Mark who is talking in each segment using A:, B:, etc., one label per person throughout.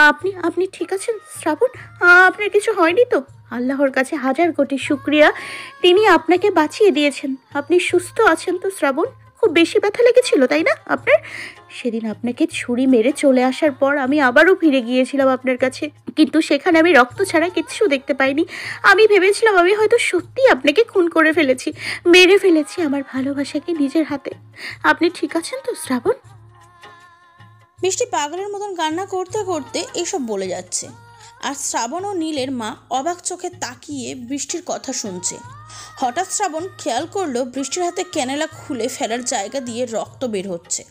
A: আপনি আপনি ঠিক আছেন শ্রাবণ? আপনার কিছু হয়নি তো? আল্লাহর কাছে হাজার কোটি শুক্রিয়া, তিনি আপনাকে বাঁচিয়ে দিয়েছেন। আপনি সুস্থ আছেন তো শ্রাবণ? খুব বেশি ব্যথা লেগেছিল তাই না আপনার? সেদিন আপনাকে ছুরি মেরে চলে আসার পর আমি আবারও ফিরে গিয়েছিলাম আপনার কাছে, কিন্তু সেখানে আমি রক্ত ছাড়া কিচ্ছু দেখতে পাইনি। আমি ভেবেছিলাম আমি হয়তো সত্যিই আপনাকে খুন করে ফেলেছি, মেরে ফেলেছি আমার ভালোবাসাকে নিজের হাতে। আপনি ঠিক আছেন তো শ্রাবণ?
B: বৃষ্টি পাগলের মতন কান্না করতে করতে এসব বলে যাচ্ছে, আর শ্রাবণ ও নীলের মা অবাক চোখে তাকিয়ে বৃষ্টির কথা শুনছে। হঠাৎ শ্রাবণ খেয়াল করলো বৃষ্টির হাতে ক্যানেলা খুলে ফেলার জায়গা দিয়ে রক্ত বের হচ্ছে।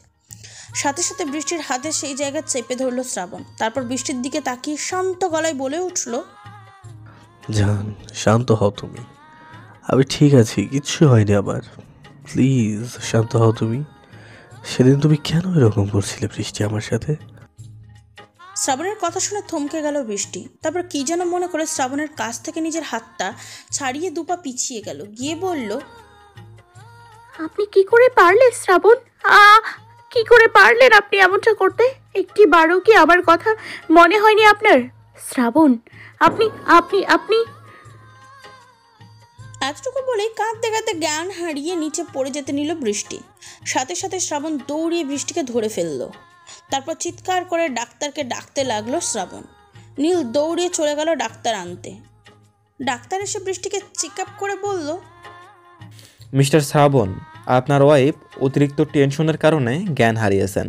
B: সাথে সাথে বৃষ্টির হাতে সেই জায়গা চেপে ধরলো শ্রাবণ। তারপর বৃষ্টির দিকে তাকিয়ে শান্ত গলায় বলে উঠল,
C: জান, শান্ত হও তুমি। আমি ঠিক আছি, কিচ্ছু হয়নি আমার। প্লিজ শান্ত হও তুমি। সেদিন তুমি কেন এরকম করছিলে বৃষ্টি আমার সাথে?
B: শ্রাবণের কথা শুনে থমকে গেল বৃষ্টি। তারপর কি যেন মনে করে শ্রাবণের কাছ থেকে নিজের হাতটা ছাড়িয়ে দুপা পিছিয়ে গেল, গিয়ে বলল,
A: আপনি কি করে পারলেন শ্রাবণ? কি করে পারলেন আপনি এমনটা করতে? একটি বারও কি আমার কথা মনে হয়নি আপনার? শ্রাবণ, আপনি আপনি আপনি
B: এতটুকু বলেই কাঁদতে কাঁদতে জ্ঞান হারিয়ে নিচে পড়ে যেতে নিল বৃষ্টি। সাথে সাথে শ্রাবণ দৌড়িয়ে বৃষ্টিকে ধরে ফেলল। তারপর চিৎকার করে ডাক্তারকে ডাকতে লাগলো শ্রাবণ। নীল দৌড়িয়ে চলে গেল ডাক্তার আনতে। ডাক্তার এসে বৃষ্টিকে চেক আপ করে বলল,
D: মিস্টার শ্রাবণ, আপনার ওয়াইফ অতিরিক্ত টেনশনের কারণে জ্ঞান হারিয়েছেন।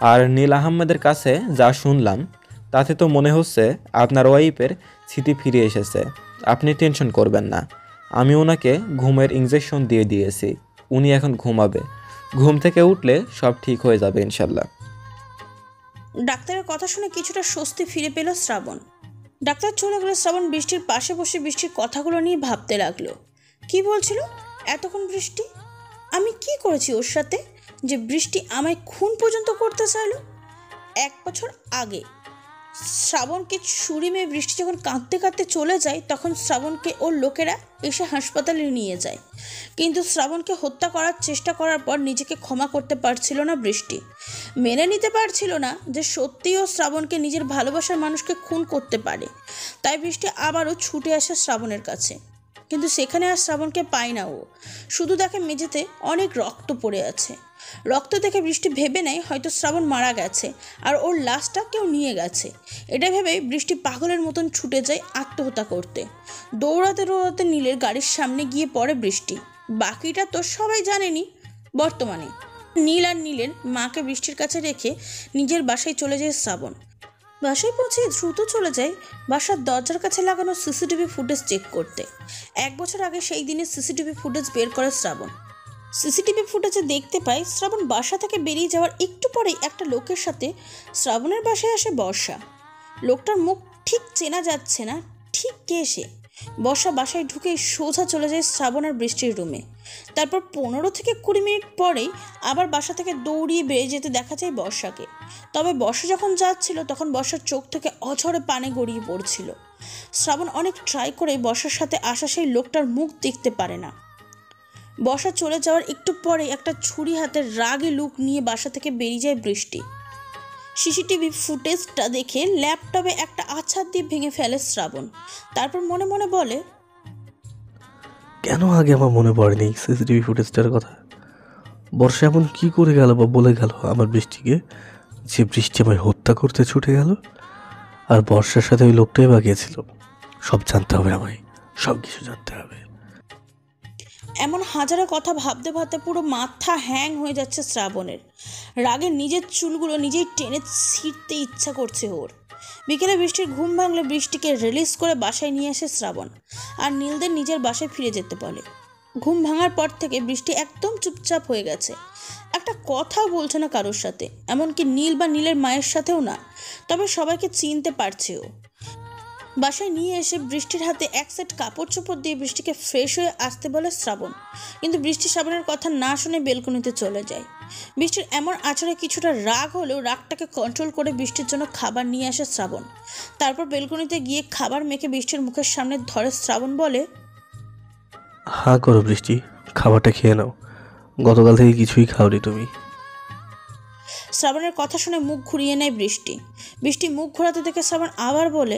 D: আর নীল আহমেদের কাছে যা শুনলাম তাতে তো মনে হচ্ছে আপনার ওয়াইফের স্মৃতি ফিরে এসেছে। আপনি টেনশন করবেন না, আমি ওনাকে ঘুমের ইঞ্জেকশন দিয়ে দিয়েছি। উনি এখন ঘুমাবে, ঘুম থেকে উঠলে সব ঠিক হয়ে যাবে ইনশাল্লাহ।
B: ডাক্তারের কথা শুনে কিছুটা স্বস্তি ফিরে পেল শ্রাবণ। ডাক্তার চলে গেলে শ্রাবণ বৃষ্টির পাশে বসে বৃষ্টির কথাগুলো নিয়ে ভাবতে লাগলো। কি বলছিল এতক্ষণ বৃষ্টি? আমি কি করেছি ওর সাথে যে বৃষ্টি আমায় খুন পর্যন্ত করতে চাইলো? 1 বছর আগে শ্রাবণকে ছুরি মেয়ে বৃষ্টি যখন কাঁদতে কাঁদতে চলে যায়, তখন শ্রাবণকে ওর লোকেরা এসে হাসপাতালে নিয়ে যায়। কিন্তু শ্রাবণকে হত্যা করার চেষ্টা করার পর নিজেকে ক্ষমা করতে পারছিল না বৃষ্টি। মেনে নিতে পারছিল না যে সত্যিই ও শ্রাবণকে নিজের ভালোবাসার মানুষকে খুন করতে পারে। তাই বৃষ্টি আবারও ছুটে আসে শ্রাবণের কাছে। কিন্তু সেখানে আর শ্রাবণকে পায় না। ও শুধু দেখে মেঝেতে অনেক রক্ত পড়ে আছে। রক্ত দেখে বৃষ্টি ভেবে নেয় হয়তো শ্রাবণ মারা গেছে আর ওর লাশটা কেউ নিয়ে গেছে। এটা ভেবে বৃষ্টি পাগলের মতন ছুটে যায় আত্মহত্যা করতে। দৌড়াতে দৌড়াতে নীলের গাড়ির সামনে গিয়ে পড়ে বৃষ্টি। বাকিটা তো সবাই জানেনি। বর্তমানে নীল আর নীলের মাকে বৃষ্টির কাছে রেখে নিজের বাসায় চলে যায় শ্রাবণ। বাসায় পৌঁছে দ্রুত চলে যায় বাসার দরজার কাছে লাগানো সিসিটিভি ফুটেজ চেক করতে। 1 বছর আগে সেই দিনের সিসিটিভি ফুটেজ বের করে শ্রাবণ। সিসিটিভি ফুটেজে দেখতে পায় শ্রাবণ বাসা থেকে বেরিয়ে যাওয়ার একটু পরেই একটা লোকের সাথে শ্রাবণের বাসায় আসে বর্ষা। লোকটার মুখ ঠিক চেনা যাচ্ছে না, ঠিক কে সে। বর্ষা বাসায় ঢুকেই সোজা চলে যায় শ্রাবণ আর বৃষ্টির রুমে। তারপর 15 থেকে 20 মিনিট পরেই আবার বাসা থেকে দৌড়িয়ে বেরিয়ে যেতে দেখা যায় বর্ষাকে। তবে বর্ষা যখন যাচ্ছিল তখন বর্ষার চোখ থেকে অঝরে পানি গড়িয়ে পড়ছিল। শ্রাবণ অনেক ট্রাই করে বর্ষার সাথে আসা সেই লোকটার মুখ দেখতে পারে না। বর্ষা চলে যাওয়ার একটু পরে একটা ছুরি হাতে রাগে লুক নিয়ে বাসা থেকে বেরিয়ে যায় বৃষ্টি। সিসিটিভি ফুটেজটা দেখে ল্যাপটপে একটা আছাড় দিয়ে ভেঙে ফেলে শ্রাবণ। তারপর মনে মনে বলে,
C: কেন আগে আমার মনে পড়েনি সিসিটিভি ফুটেজটার কথা? বর্ষা এমন কি করে গেল বা বলে গেল আমার বৃষ্টিকে যে বৃষ্টি আমায় হত্যা করতে ছুটে গেল? আর বর্ষার সাথে ওই লোকটাই বা গিয়েছিল। সব জানতে হবে আমায়, সব কিছু জানতে হবে।
B: এমন হাজারো কথা ভাবতে ভাবতে পুরো মাথা হ্যাং হয়ে যাচ্ছে শ্রাবণের। রাগে নিজের চুলগুলো নিজেই টেনে ছিঁড়তে ইচ্ছা করছে ওর। বিকেলে বৃষ্টির ঘুম ভাঙলে বৃষ্টিকে রিলিজ করে বাসায় নিয়ে আসে শ্রাবণ আর নীলদের নিজের বাসায় ফিরে যেতে বলে। ঘুম ভাঙার পর থেকে বৃষ্টি একদম চুপচাপ হয়ে গেছে। একটা কথাও বলছে না কারোর সাথে, এমনকি নীল বা নীলের মায়ের সাথেও না। তবে সবাইকে চিনতে পারছে ও। বাসায় নিয়ে এসে বৃষ্টির হাতে এক সেট কাপড় চোপড় দিয়ে বৃষ্টিকে ফ্রেশ হয়ে আসতে বলে শ্রাবণ। কিন্তু বৃষ্টি শ্রাবণের কথা না শুনে বেলকনিতে চলে যায়। বৃষ্টির এমন আচরণে কিছুটা রাগ হলেও রাগটাকে কন্ট্রোল করে বৃষ্টির জন্য খাবার নিয়ে আসে শ্রাবণ। তারপর বেলকনিতে গিয়ে খাবার মেখে বৃষ্টির মুখের সামনে ধরে শ্রাবণ বলে,
C: হা করো বৃষ্টি, খাবারটা খেয়ে নাও। গতকাল থেকে কিছুই খাওনি তুমি।
B: শ্রাবণের কথা শুনে মুখ ঘুরিয়ে নেয় বৃষ্টি। বৃষ্টি মুখ ঘোরাতে দেখে শ্রাবণ আবার বলে,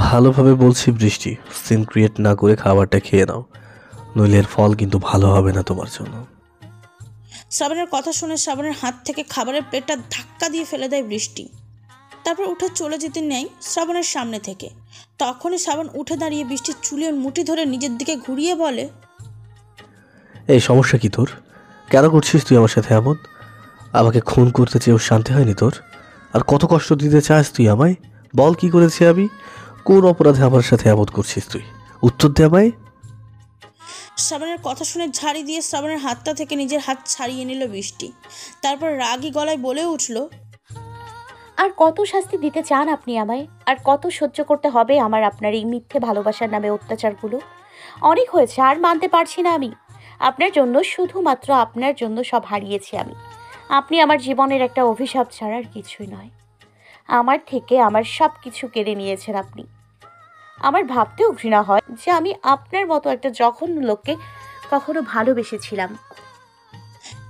C: ভালোভাবে বলছি বৃষ্টি, সিন ক্রিয়েট না করে খাবারটা খেয়ে নাও, নইলে এর ফল কিন্তু ভালো হবে না তোমার জন্য।
B: শ্রাবণের কথা শুনে শ্রাবণের হাত থেকে খাবারের প্লেটটা ধাক্কা দিয়ে ফেলে দেয় বৃষ্টি। তারপর উঠে চলে যেতে নেয় শ্রাবণের সামনে থেকে। তখনই শ্রাবণ উঠে দাঁড়িয়ে বৃষ্টির চুলের মুঠি ধরে নিজের দিকে ঘুরিয়ে বলে,
C: এই সমস্যা কি তোর? কেন করছিস তুই আমার সাথে এমন? আমাকে খুন করতে চেয়েও শান্তি হয়নি তোর? আর কত কষ্ট দিতে চাস তুই আমায়? বল কি করেছি আমি? কোন অপরাধে আমার সাথে এমন করছিস তুই? উত্তর দে আমায়।
B: শ্রাবণের কথা শুনে ঝাড়ি দিয়ে শ্রাবণের হাতটা থেকে নিজের হাত ছাড়িয়ে নিল বৃষ্টি। তারপর রাগী গলায় বলে উঠল,
A: আর কত শাস্তি দিতে চান আপনি আমায়? আর কত সহ্য করতে হবে আমার আপনার এই মিথ্যে ভালোবাসার নামে অত্যাচারগুলো? অনেক হয়েছে, আর মানতে পারছি না আমি। আপনার জন্য, শুধুমাত্র আপনার জন্য সব হারিয়েছি আমি। আপনি আমার জীবনের একটা অভিশাপ ছাড়া আর কিছুই নয়। আমার থেকে আমার সব কিছু কেড়ে নিয়েছেন আপনি। আমার ভাবতেও ঘৃণা হয় যে আমি আপনার মতো একটা জঘন্য লোককে কখনো ভালোবেসেছিলাম।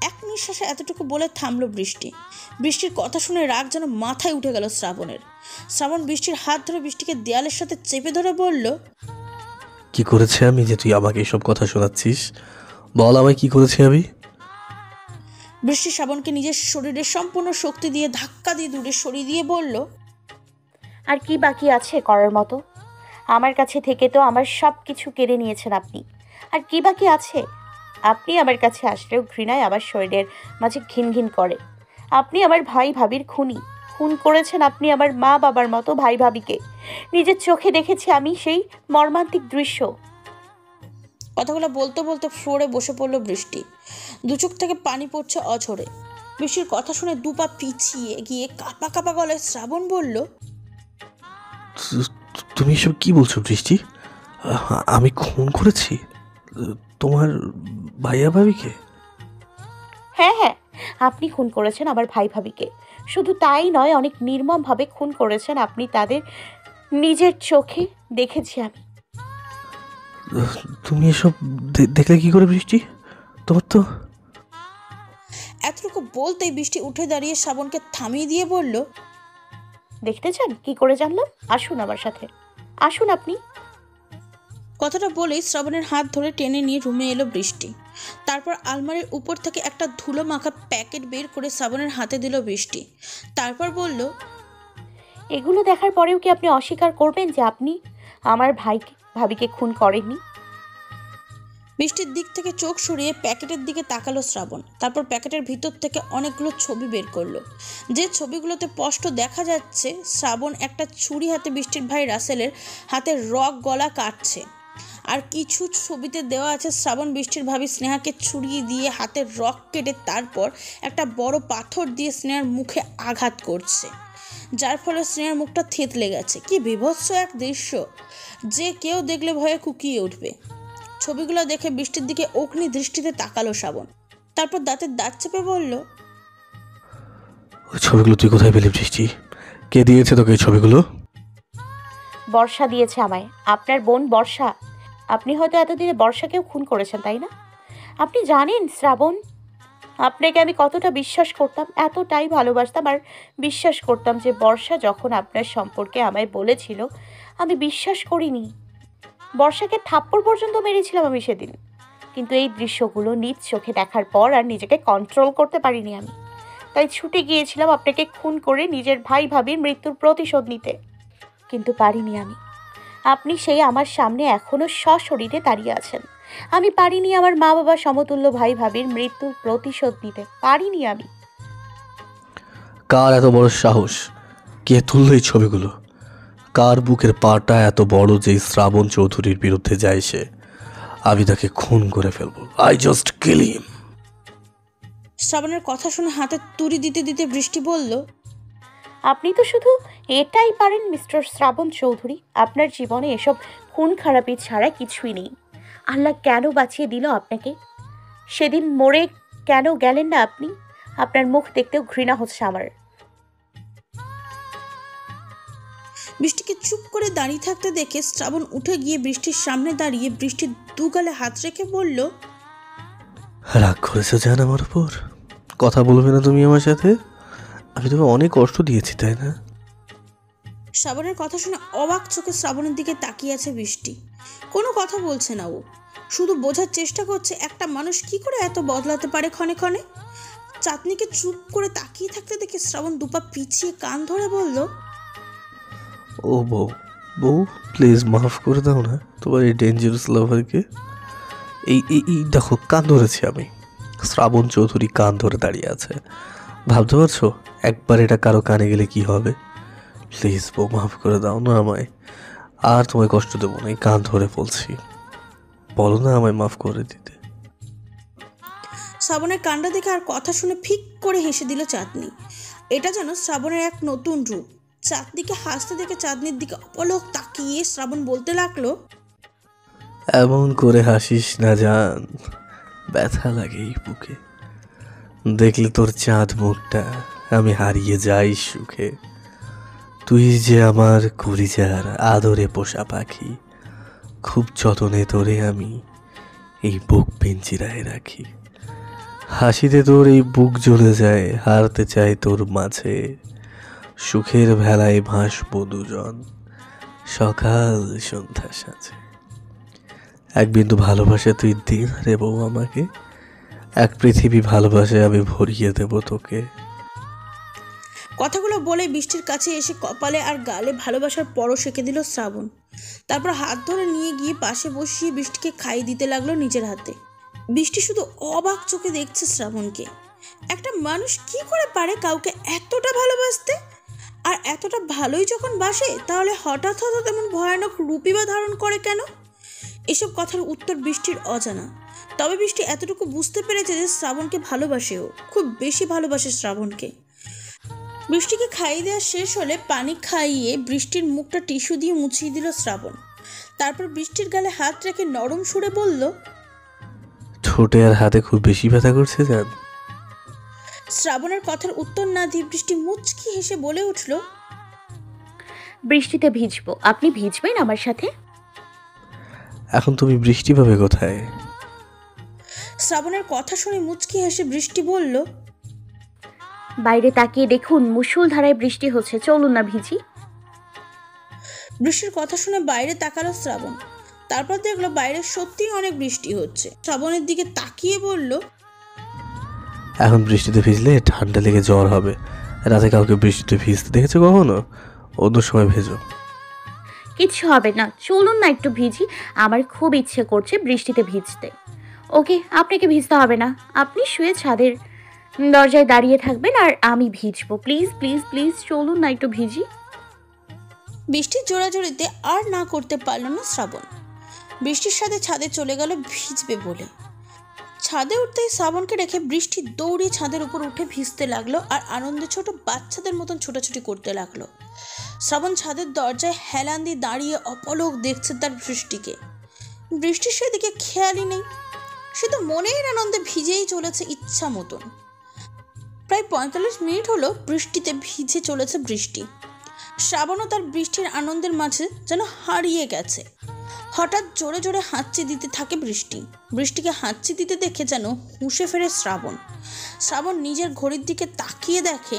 B: এক নিঃশ্বাসে এতটুকু বলে থামলো বৃষ্টি। বৃষ্টির কথা শুনে রাগ যেন মাথায় উঠে গেল শ্রাবণের। শ্রাবণ বৃষ্টির হাত ধরে বৃষ্টিকে দেয়ালের সাথে চেপে ধরে বলল,
C: কি করেছে আমি যে তুই আমাকে এসব কথা শোনাচ্ছিস? বল আমায় কি করেছি আমি?
B: বৃষ্টি শ্রাবণকে নিজের শরীরের সম্পূর্ণ শক্তি দিয়ে ধাক্কা দিয়ে দূরে সরিয়ে দিয়ে বলল,
A: আর কি বাকি আছে করার মতো? আমার কাছে থেকে তো আমার সব কিছু কেড়ে নিয়েছেন আপনি। আর কি বাকি আছে? আপনি আমার কাছে আসলেও ঘৃণায় আমার শরীরের মাঝে ঘিন ঘিন করে। আপনি আমার ভাই ভাবির খুনি। খুন করেছেন আপনি আমার মা বাবার মতো ভাই ভাবিকে। নিজের চোখে দেখেছি আমি সেই মর্মান্তিক দৃশ্য।
B: কথাগুলো বলতে বলতে ফ্লোরে বসে পড়ল বৃষ্টি। দু চোখ থেকে পানি পড়ছে অঝরে। বৃষ্টির কথা শুনে দু পা পিছিয়ে গিয়ে কাঁপা কাঁপা গলায় শ্রাবণ বলল,
C: তুমি এসব কি বলছো বৃষ্টি? আমি খুন করেছি তোমার ভাইয়া ভাবিকে?
A: হ্যাঁ হ্যাঁ, আপনি খুন করেছেন আমার ভাই ভাবিকে। শুধু তাই নয়, অনেক নির্মমভাবে খুন করেছেন আপনি তাদের। নিজের চোখে দেখেছি আমি।
C: তুমি এসব দেখলে কি করে বৃষ্টি? তোমার তো...
B: এতটুকু বলতেই বৃষ্টি উঠে দাঁড়িয়ে শ্রাবণকে থামিয়ে দিয়ে বলল,
A: দেখতে চান কি করে জানলাম? আসুন আমার সাথে, আসুন আপনি।
B: কথাটা বলেই শ্রাবণের হাত ধরে টেনে নিয়ে রুমে এলো বৃষ্টি। তারপর আলমারির উপর থেকে একটা ধুলো মাখা প্যাকেট বের করে শ্রাবণের হাতে দিল বৃষ্টি। তারপর বলল,
A: এগুলো দেখার পরেও কি আপনি অস্বীকার করবেন যে আপনি আমার ভাবিকে খুন করেননি?
B: বৃষ্টির দিক থেকে চোখ সরিয়ে প্যাকেটের দিকে তাকালো শ্রাবণ। তারপর প্যাকেটের ভিতর থেকে অনেকগুলো ছবি বের করলো। যে ছবিগুলোতে স্পষ্ট দেখা যাচ্ছে শ্রাবণ একটা ছুরি হাতে বৃষ্টির ভাই রাসেলের হাতে রক গলা কাটছে। আর কিছু ছবিতে দেওয়া আছে শ্রাবণ বৃষ্টির ভাবি স্নেহাকে ছুরি দিয়ে হাতের রক কেটে তারপর একটা বড় পাথর দিয়ে স্নেহার মুখে আঘাত করছে, যার ফলে স্নেহার মুখটা থেতলে গেছে। কি বীভৎস এক দৃশ্য, যে কেউ দেখলে ভয়ে কুকিয়ে উঠবে। ছবিগুলো দেখে বৃষ্টির দিকে অগ্নি দৃষ্টিতে তাকালো শ্রাবণ। তারপর দাঁতের দাঁত চেপে বলল,
C: ওই ছবিগুলো তুই কোথায় পেলি বৃষ্টি? কে দিয়েছে তোকে এই ছবিগুলো?
A: বর্ষা দিয়েছে আমায়, আপনার বোন বর্ষা। আপনি হয়তো এতদিনে বর্ষাকেও খুন করেছেন, তাই না? আপনি জানেন শ্রাবণ, আপনাকে আমি কতটা বিশ্বাস করতাম, এতটাই ভালোবাসতাম আর বিশ্বাস করতাম যে বর্ষা যখন আপনার সম্পর্কে আমায় বলেছিল আমি বিশ্বাস করিনি। বর্ষাকে থাপ্পড় পর্যন্ত মেরেছিলাম আমি সেদিন। কিন্তু এই দৃশ্যগুলো নিজ চোখে দেখার পর আর নিজেকে কন্ট্রোল করতে পারিনি আমি। তাই ছুটে গিয়েছিলাম আপনাকে খুন করে নিজের ভাই ভাবির মৃত্যুর প্রতিশোধ নিতে। কিন্তু পারিনি আমি। আপনি সেই আমার সামনে এখনো সশরীরে দাঁড়িয়ে আছেন। আমি পারিনি আমার মা বাবা সমতুল্য ভাই ভাবির মৃত্যুর প্রতিশোধ নিতে পারিনি আমি।
C: কার এত বড় সাহস? কে তুললো এই ছবিগুলো? কার বুকের পাটা এত বড় যে শ্রাবণ চৌধুরীর বিরুদ্ধে যায় সে? আমি তাকে খুন করে ফেলবো। আই জাস্ট কিল হিম।
B: শ্রাবণের কথা শুনে হাতে তুড়ি দিতে দিতে বৃষ্টি বলল,
A: আপনি তো শুধু এটাই পারেন মিস্টার শ্রাবণ চৌধুরী। আপনার জীবনে এসব খুন খারাপি ছাড়া কিছুই নেই। আল্লাহ কেন বাঁচিয়ে দিল আপনাকে? সেদিন মরে কেন গেলেন না আপনি? আপনার মুখ দেখতেও ঘৃণা হচ্ছে আমার।
B: বৃষ্টিকে চুপ করে দাঁড়িয়ে থাকতে দেখে শ্রাবণ উঠে গিয়ে বৃষ্টির সামনে দাঁড়িয়ে বৃষ্টির দুগালে হাত রেখে বলল,
C: রাগ করেছো জান আমার উপর? কথা বলবে না তুমি আমার সাথে? আমি তোকে অনেক কষ্ট দিয়েছি, তাই না?
B: শ্রাবণের কথা শুনে অবাক চোখে শ্রাবণের দিকে তাকিয়ে আছে বৃষ্টি। কোনো কথা বলছে না ও, শুধু বোঝার চেষ্টা করছে একটা মানুষ কি করে এত বদলাতে পারে ক্ষণে ক্ষণে। চাঁদনিকে চুপ করে তাকিয়ে থাকতে দেখে শ্রাবণ দুপা পিছিয়ে কান ধরে বলল,
C: ও বউ, বউ প্লিজ মাফ করে দাও না তোমার এই ডেঞ্জারাস লাভারকে। এই দেখো, কান ধরেছি আমি। শ্রাবণ চৌধুরী কান ধরে দাঁড়িয়ে আছে। ভাবতে পারছো একবার এটা কারো কানে গেলে কি হবে? প্লিজ বউ, মাফ করে দাও না আমায়। আর তোমায় কষ্ট দেবো না, এই কান ধরে বলছি। বলো না আমায় মাফ করে দিতে।
B: শ্রাবণের কাণ্ডা দেখে আর কথা শুনে ফিক করে হেসে দিল চাঁদনি। এটা যেন শ্রাবণের এক নতুন রূপ। চাঁদনিকে হাসতে দেখে চাঁদনির দিকে অপলক তাকিয়ে শ্রাবণ বলতে লাগলো,
C: এমন করে হাসিস না জান, ব্যথা লাগে এই বুকে। দেখলে তোর চাঁদ মুখটা আমি হারিয়ে যাই সুখে। তুই যে আমার কলিজার আদরে পোষা পাখি, খুব যতনে তোরে আমি এই বুক পিঞ্জিরায় রাখি। হাসিতে তোর এই বুক জ্বলে যায়, হারতে চাই তোর মাঝে। সুখের ভেলায় ভাসবো দুজন, সকাল সন্ধ্যা সাজে। এক বিন্দু ভালোবাসা তুই দে না রে বউ আমাকে, এক পৃথিবী ভালোবাসায় আমি ভরিয়ে দেব তোকে।
B: কথাগুলো বলে বৃষ্টির কাছে এসে কপালে আর গালে ভালোবাসার পরশ এঁকে দিল শ্রাবণ। তারপর হাত ধরে নিয়ে গিয়ে পাশে বসিয়ে বৃষ্টিকে খাইয়ে দিতে লাগলো নিজের হাতে। বৃষ্টি শুধু অবাক চোখে দেখছে শ্রাবণকে। একটা মানুষ কি করে পারে কাউকে এতটা ভালোবাসতে? আর এতটা ভালোই যখন বাসে, তাহলে হঠাৎ হঠাৎ এমন ভয়ানক রূপই বা ধারণ করে কেন? এসব কথার উত্তর বৃষ্টির অজানা। তবে বৃষ্টি এতটুকু বুঝতে পেরেছে যে শ্রাবণকে ভালোবাসেও, খুব বেশি ভালোবাসে শ্রাবণকে। বৃষ্টিকে খাইয়ে দেওয়া শেষ হলে পানি খাইয়ে বৃষ্টির মুখটা টিস্যু দিয়ে মুছিয়ে দিল শ্রাবণ। তারপর বৃষ্টির গালে হাত রেখে নরম সুরে বলল,
C: ঠোঁটে আর হাতে খুব বেশি ব্যথা করছে জান?
B: শ্রাবণের কথার উত্তর না দিয়ে বৃষ্টি মুচকি হেসে বলে উঠল,
A: বৃষ্টিতে ভিজবো, আপনি ভিজবেন আমার সাথে?
C: এখন তুমি বৃষ্টি পাবে কোথায়?
B: শ্রাবণের কথা শুনে মুচকি হেসে বৃষ্টি বলল,
A: বাইরে তাকিয়ে দেখুন, মুষলধারায় বৃষ্টি হচ্ছে, চলুন না ভিজি।
B: বৃষ্টির কথা শুনে বাইরে তাকালো শ্রাবণ। তারপর দেখলো বাইরে সত্যিই অনেক বৃষ্টি হচ্ছে। শ্রাবণের দিকে তাকিয়ে বলল,
C: এখন বৃষ্টিতে ভিজলে ঠান্ডা লেগে জ্বর হবে। রাতে কাউকে বৃষ্টিতে ভিজতে দেখেছো কখনো? অন্য সময় ভেজো।
A: কিচ্ছু হবে না, চলুন না একটু ভিজি, আমার খুব ইচ্ছে করছে বৃষ্টিতে ভিজতে। ওকে, আপনাকে ভিজতে হবে না, আপনি শুয়ে ছাদের দরজায় দাঁড়িয়ে থাকবেন আর আমি ভিজবো। প্লিজ প্লিজ প্লিজ চলুন না একটু ভিজি।
B: বৃষ্টির জোড়াজোড়িতে আর না করতে পারল না শ্রাবণ। বৃষ্টির সাথে ছাদে চলে গেল ভিজবে বলে। ছাদে উঠতেই শ্রাবণকে রেখে বৃষ্টি দৌড়ে ছাদের উপর উঠে ভিজতে লাগলো আর আনন্দে ছোট বাচ্চাদের মতন ছোটাছুটি করতে লাগলো। শ্রাবণ ছাদের দরজায় হেলান দিয়ে দাঁড়িয়ে অপলক দেখছে তার বৃষ্টিকে। বৃষ্টির সেদিকে খেয়ালই নেই, সে তো মনের আনন্দে ভিজেই চলেছে ইচ্ছা মতন। প্রায় 45 মিনিট হলো বৃষ্টিতে ভিজে চলেছে বৃষ্টি। শ্রাবণও তার বৃষ্টির আনন্দের মাঝে যেন হারিয়ে গেছে। হঠাৎ জোরে জোরে হাঁচি দিতে থাকে বৃষ্টি। বৃষ্টিকে হাঁচি দিতে দেখে যেন হুঁশে ফেরে শ্রাবণ। শ্রাবণ নিজের ঘড়ির দিকে তাকিয়ে দেখে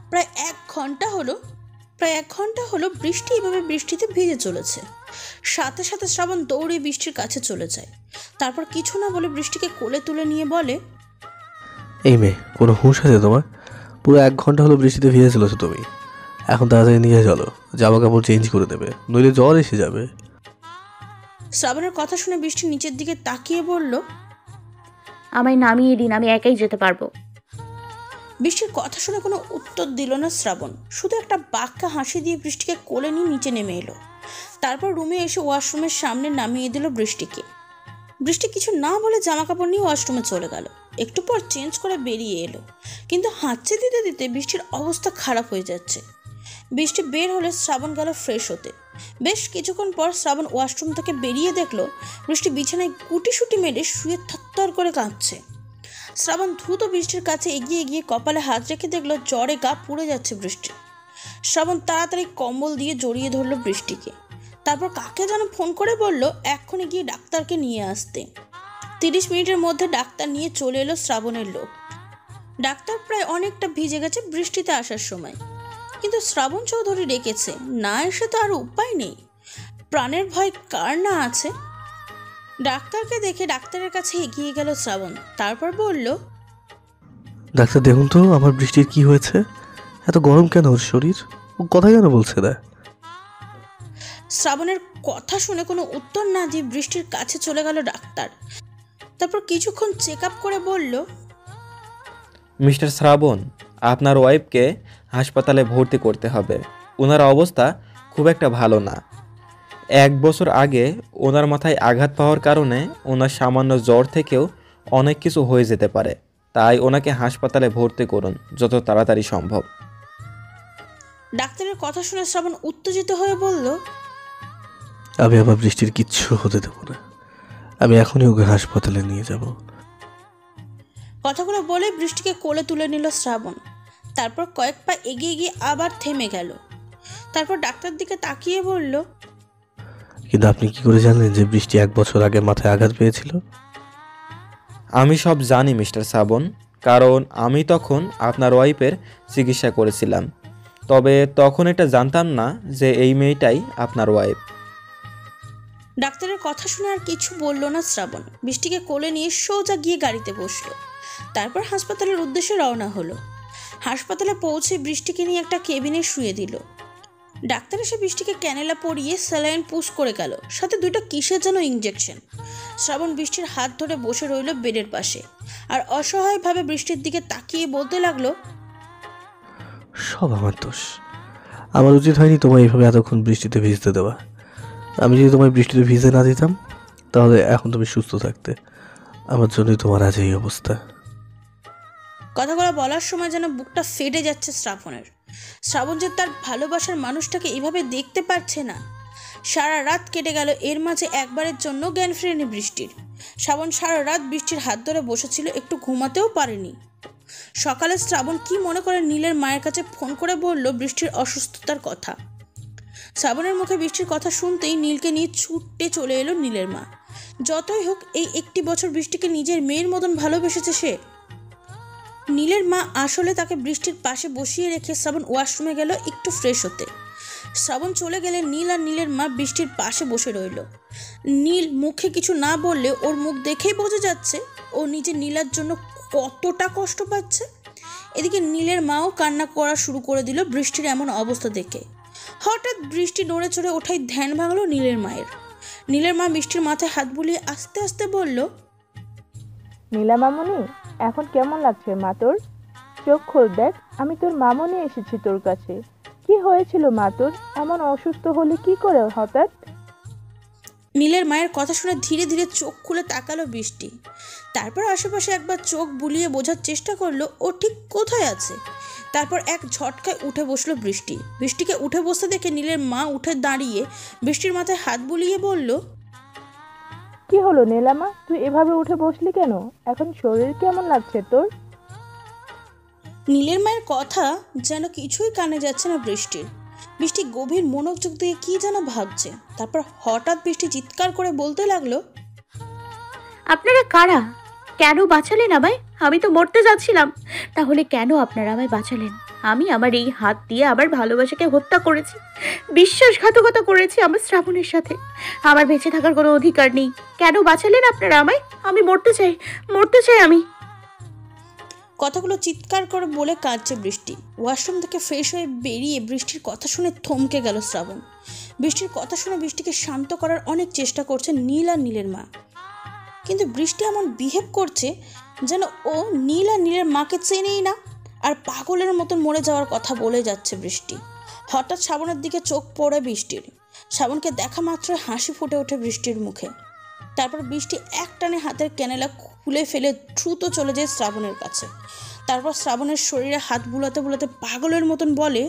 B: প্রায় এক ঘন্টা হলো বৃষ্টি এভাবে বৃষ্টিতে ভিজে চলেছে। সাথে সাথে শ্রাবণ দৌড়ে বৃষ্টির কাছে চলে যায়। তারপর কিছু না বলে বৃষ্টিকে কোলে তুলে নিয়ে বলে,
C: এই মেয়ে, কোনো হুঁশ আছে তোমার? পুরো 1 ঘন্টা হলো বৃষ্টিতে ভিজে চলেছো তুমি। এখন তাড়াতাড়ি নিয়ে চলো, জামা কাপড় চেঞ্জ করে দেবে, নইলে জ্বর এসে যাবে।
B: শ্রাবণের কথা শুনে বৃষ্টি নিচের দিকে তাকিয়ে বলল,
A: আমায় নামিয়ে দিন, আমি একাই যেতে পারবো।
B: বৃষ্টির কথা শুনে কোনো উত্তর দিল না শ্রাবণ, শুধু একটা বাঁকা হাসি দিয়ে বৃষ্টিকে কোলে নিয়ে নিচে নেমে এলো। তারপর রুমে এসে ওয়াশরুমের সামনে নামিয়ে দিল বৃষ্টিকে। বৃষ্টি কিছু না বলে জামা কাপড় নিয়ে ওয়াশরুমে চলে গেল। একটু পর চেঞ্জ করে বেরিয়ে এলো, কিন্তু হাঁচি দিতে দিতে বৃষ্টির অবস্থা খারাপ হয়ে যাচ্ছে। বৃষ্টি বের হলে শ্রাবণ গেল ফ্রেশ হতে। বেশ কিছুক্ষণ পর শ্রাবণ ওয়াশরুম থেকে বেরিয়ে দেখলো বৃষ্টি বিছানায় গুটিসুটি মেরে শুয়ে থরথর করে কাঁদছে। শ্রাবণ দ্রুত বৃষ্টির কাছে এগিয়ে গিয়ে কপালে হাত রেখে দেখলো জ্বরে গা পুড়ে যাচ্ছে বৃষ্টি। শ্রাবণ তাড়াতাড়ি কম্বল দিয়ে জড়িয়ে ধরলো বৃষ্টিকে। তারপর কাকে যেন ফোন করে বলল এক্ষুনি গিয়ে ডাক্তারকে নিয়ে আসতে। 30 মিনিটের মধ্যে ডাক্তার নিয়ে চলে এলো শ্রাবণের লোক। ডাক্তার প্রায় অনেকটা ভিজে গেছে বৃষ্টিতে আসার সময়, কিন্তু শ্রাবণ চৌধুরী ডেকেছে, না এসে তো আর উপায় নেই। প্রাণের ভয় কার না আছে। ডাক্তারকে দেখে ডাক্তারের কাছে এগিয়ে গেল শ্রাবণ, তারপর বলল,
C: ডাক্তার দেখুন তো আমার বৃষ্টির কি হয়েছে, এত গরম কেন ওর শরীর, ও কথা কেন বলছে না?
B: শ্রাবণের কথা শুনে কোনো উত্তর না দিয়ে বৃষ্টির কাছে চলে গেল ডাক্তার। তারপর কিছুক্ষণ চেক আপ করে বলল,
D: মিস্টার শ্রাবণ, আপনার ওয়াইফকে হাসপাতালে ভর্তি করতে হবে। ওনার অবস্থা খুব একটা ভালো না। 1 বছর আগে ওনার মাথায় আঘাত পাওয়ার কারণে ওনার সামান্য জ্বর থেকেও অনেক কিছু হয়ে যেতে পারে। তাই ওনাকে হাসপাতালে ভর্তি করুন যত তাড়াতাড়ি সম্ভব।
B: ডাক্তারের কথা শুনে শ্রাবণ উত্তেজিত হয়ে বলল,
C: আমি আমার বৃষ্টির কিচ্ছু হতে দেবো না, আমি এখনই ওকে হাসপাতালে নিয়ে যাব।
B: কথাগুলো বলে বৃষ্টিকে কোলে তুলে নিল শ্রাবণ। তারপর কয়েক পা এগিয়ে গিয়ে আবার থেমে গেল। তারপর ডাক্তার দিকে তাকিয়ে বলল,
C: কিন্তু আপনি কি করে জানলেন যে বৃষ্টি 1 বছর আগে মাথায় আঘাত পেয়েছিল?
D: আমি সব জানি মিস্টার শ্রাবণ, কারণ আমি তখন আপনার ওয়াইফের চিকিৎসা করেছিলাম। তবে তখন এটা জানতাম না যে এই মেয়েটাই আপনার ওয়াইফ।
B: ডাক্তারের কথা শুনে আর কিছু বলল না শ্রাবণ। বৃষ্টিকে কোলে নিয়ে সোজা গিয়ে গাড়িতে বসলো। তারপর হাসপাতালের উদ্দেশ্যে রওনা হলো। হাসপাতালে পৌঁছে বৃষ্টিকে নিয়ে একটা কেবিনে শুয়ে দিল। ডাক্তার এসে বৃষ্টিকে ক্যানেলা পরিয়ে স্যালাইন পুশ করে গেল, সাথে 2টা কিসের যেন ইঞ্জেকশন। শ্রাবণ বৃষ্টির হাত ধরে বসে রইল বেডের পাশে, আর অসহায়ভাবে বৃষ্টির দিকে তাকিয়ে বলতে লাগলো,
C: সব আমার দোষ, আমার উচিত হয়নি তোমায় এইভাবে এতক্ষণ বৃষ্টিতে ভিজতে দেওয়া। আমি যদি তোমায় বৃষ্টিতে ভিজে না দিতাম তাহলে এখন তুমি সুস্থ থাকতে। আমার জন্যই তোমার আজ এই অবস্থা।
B: কথাগুলো বলার সময় যেন বুকটা ফেটে যাচ্ছে শ্রাবণের। শ্রাবণ যে তার ভালোবাসার মানুষটাকে এভাবে দেখতে পারছে না। সারা রাত কেটে গেল, এর মাঝে একবারের জন্য জ্ঞান ফেরেনি বৃষ্টির। শ্রাবণ সারা রাত বৃষ্টির হাত ধরে বসেছিল, একটু ঘুমাতেও পারেনি। সকালে শ্রাবণ কি মনে করে নীলের মায়ের কাছে ফোন করে বলল বৃষ্টির অসুস্থতার কথা। শ্রাবণের মুখে বৃষ্টির কথা শুনতেই নীলকে নিয়ে ছুটে চলে এলো নীলের মা। যতই হোক এই 1টি বছর বৃষ্টিকে নিজের মেয়ের মতন ভালোবেসেছে সে। নীলের মা আসলে তাকে বৃষ্টির পাশে বসিয়ে রেখে শ্রাবণ ওয়াশরুমে গেল একটু ফ্রেশ হতে। শ্রাবণ চলে গেলে নীল আর নীলের মা বৃষ্টির পাশে বসে রইল। নীল মুখে কিছু না বললে ওর মুখ দেখেই বোঝা যাচ্ছে ও নিজে নীলার জন্য কতটা কষ্ট পাচ্ছে। এদিকে নীলের মাও কান্না করা শুরু করে দিল বৃষ্টির এমন অবস্থা দেখে। হঠাৎ বৃষ্টি নড়ে চড়ে ওঠাই ধ্যান ভাঙলো নীলের মায়ের। নীলের মা বৃষ্টির মাথায় হাত বুলিয়ে আস্তে আস্তে বলল,
E: নীলা মামুনি, এখন কেমন লাগছে মা তোর? চোখ খোল, দেখ আমি তোর মামুনি এসেছি তোর কাছে। কি হয়েছিল মা তোর? এমন অসুস্থ হলে কি করে হঠাৎ?
B: নীলের মায়ের কথা শুনে ধীরে ধীরে চোখ খুলে তাকালো বৃষ্টি। তারপর আশেপাশে একবার চোখ বুলিয়ে বোঝার চেষ্টা করলো ও ঠিক কোথায় আছে। তারপর এক ঝটকায় উঠে বসলো বৃষ্টি। বৃষ্টিকে উঠে বসতে দেখে নীলের মা উঠে দাঁড়িয়ে বৃষ্টির মাথায় হাত বুলিয়ে বলল,
E: কি হলো নীলামা, তুই এভাবে উঠে বসলি কেন? এখন শরীর কেমন লাগছে তোর?
B: নীলের মায়ের কথা যেন কিছুই কানে যাচ্ছে না বৃষ্টির। বৃষ্টি গভীর মনোযোগ দিয়ে কি যেন ভাবছে। তারপর হঠাৎ বৃষ্টি চিৎকার করে বলতে লাগলো,
A: আপনারা কারা? কেন বাঁচালেন আমায়? আমি তো মরতে যাচ্ছিলাম। তাহলে কেন আপনারা আমায় বাঁচালেন? আমি আমার এই হাত দিয়ে আমার ভালোবাসাকে হত্যা করেছি, বিশ্বাসঘাতকতা করেছি আমার শ্রাবণের সাথে। আমার বেঁচে থাকার কোনো অধিকার নেই। কেন বাঁচালেন আপনারা আমায়? আমি মরতে চাই, মরতে চাই আমি।
B: কথাগুলো চিৎকার করে বলে কাঁদছে বৃষ্টি। ওয়াশরুম থেকে ফ্রেশ হয়ে বেরিয়ে বৃষ্টির কথা শুনে থমকে গেল শ্রাবণ। বৃষ্টির কথা শুনে বৃষ্টিকে শান্ত করার অনেক চেষ্টা করছে নীল আর নীলের মা, কিন্তু বৃষ্টি এমন বিহেভ করছে যেন ও নীল আর নীলের মাকে চেনেই না, আর পাগলের মতন মরে যাওয়ার কথা বলে যাচ্ছে বৃষ্টি। হঠাৎ শ্রাবণের দিকে চোখ পড়ে বৃষ্টির। শ্রাবণকে দেখা মাত্রই হাসি ফুটে ওঠে বৃষ্টির মুখে। তারপর বৃষ্টি একটানে হাতের ক্যানেলা খুলে ফেলে দ্রুত চলে যায় শ্রাবণের কাছে। তারপর শ্রাবণের শরীরে হাত বুলাতে বুলাতে পাগলের মতন বলে,